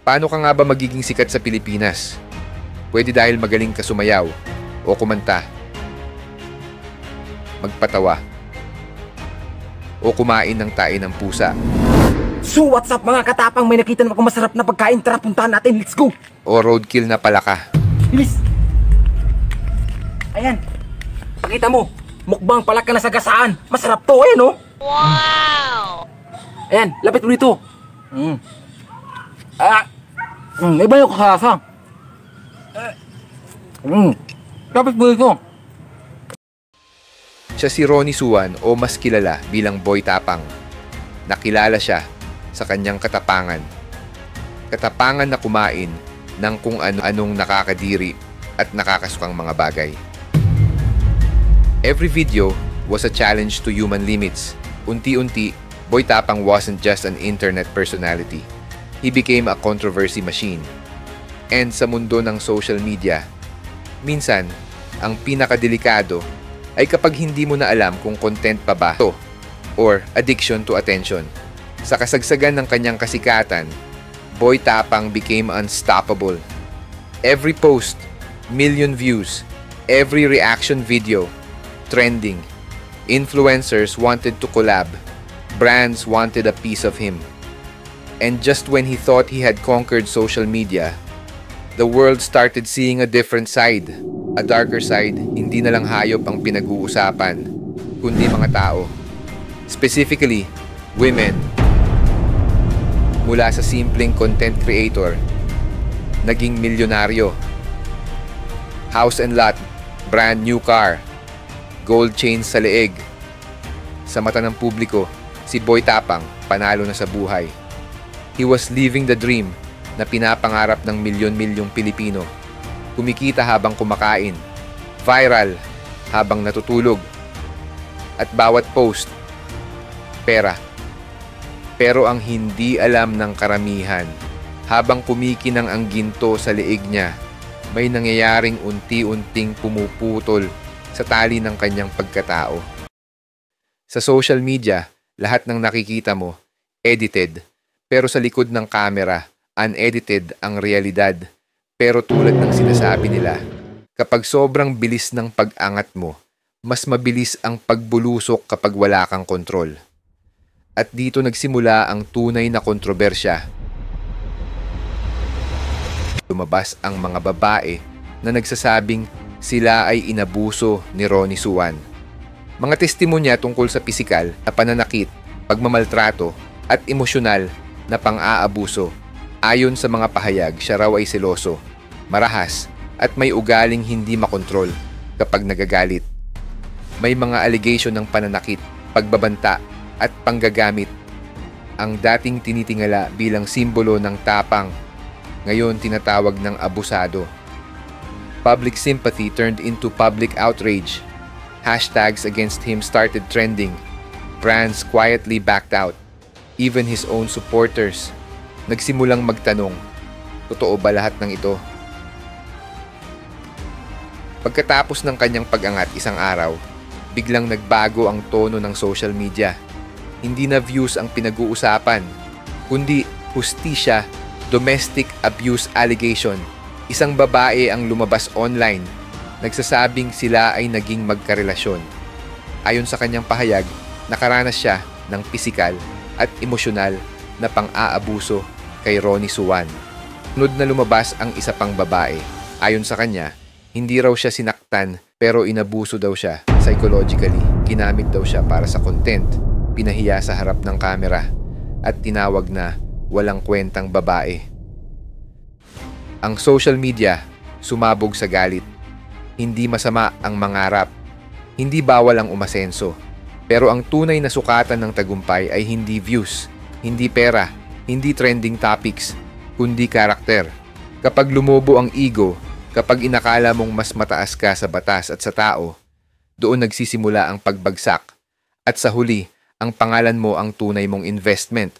Paano ka nga ba magiging sikat sa Pilipinas? Pwede dahil magaling ka sumayaw o kumanta, magpatawa, o kumain ng tae ng pusa. So what's up mga katapang, may nakita na ako masarap na pagkain, tara puntahan natin, let's go! O roadkill na pala ka. Bilis! Ayan, pakita mo, mukbang palaka na sagasaan, masarap to, ayan oh! Wow! Ayan, lapit mo dito. Iba yung kalasa. Lapit mo dito. Siya si Ronnie Suwan o mas kilala bilang Boy Tapang. Nakilala siya sa kanyang katapangan. Katapangan na kumain ng kung ano-anong nakakadiri at nakakasukang mga bagay. Every video was a challenge to human limits. Unti-unti, Boy Tapang wasn't just an internet personality. He became a controversy machine. And sa mundo ng social media, minsan, ang pinakadelikado ay kapag hindi mo na alam kung content pa ba to or addiction to attention. Sa kasagsagan ng kanyang kasikatan, Boy Tapang became unstoppable. Every post, million views. Every reaction video, trending. Influencers wanted to collab. Brands wanted a piece of him. And just when he thought he had conquered social media, the world started seeing a different side. A darker side, hindi na lang hayop ang pinag-uusapan, kundi mga tao. Specifically, women. Mula sa simpleng content creator, naging milyonaryo. House and lot, brand new car, gold chains sa leeg. Sa mata ng publiko, si Boy Tapang panalo na sa buhay. He was living the dream na pinapangarap ng milyon-milyong Pilipino. Kumikita habang kumakain, viral habang natutulog, at bawat post, pera. Pero ang hindi alam ng karamihan, habang kumikinang ang ginto sa leeg niya, may nangyayaring unti-unting pumuputol sa tali ng kanyang pagkatao. Sa social media, lahat ng nakikita mo, edited, pero sa likod ng camera, unedited ang realidad. Pero tulad ng sinasabi nila, kapag sobrang bilis ng pag-angat mo, mas mabilis ang pagbulusok kapag wala kang kontrol. At dito nagsimula ang tunay na kontrobersya. Lumabas ang mga babae na nagsasabing sila ay inabuso ni Ronnie Suwan. Mga testimonya tungkol sa pisikal na pananakit, pagmamaltrato at emosyonal na pang-aabuso. Ayon sa mga pahayag, siya raw ay seloso, marahas at may ugaling hindi makontrol kapag nagagalit. May mga allegation ng pananakit, pagbabanta at panggagamit. Ang dating tinitingala bilang simbolo ng tapang, ngayon tinatawag ng abusado. Public sympathy turned into public outrage. Hashtags against him started trending. Brands quietly backed out. Even his own supporters nagsimulang magtanong, totoo ba lahat ng ito? Pagkatapos ng kanyang pag-angat isang araw, biglang nagbago ang tono ng social media. Hindi na views ang pinag-uusapan, kundi hustisya, domestic abuse allegation. Isang babae ang lumabas online, nagsasabing sila ay naging magkarelasyon. Ayon sa kanyang pahayag, nakaranas siya ng pisikal at emosyonal na pang-aabuso kay Ronnie Suwan. Sunod na lumabas ang isa pang babae. Ayon sa kanya, hindi raw siya sinaktan pero inabuso daw siya psychologically. Ginamit daw siya para sa content, pinahiya sa harap ng kamera at tinawag na walang kwentang babae. Ang social media sumabog sa galit. Hindi masama ang mangarap. Hindi bawal ang umasenso. Pero ang tunay na sukatan ng tagumpay ay hindi views, hindi pera, hindi trending topics, kundi karakter. Kapag lumobo ang ego, kapag inakala mong mas mataas ka sa batas at sa tao, doon nagsisimula ang pagbagsak. At sa huli, ang pangalan mo ang tunay mong investment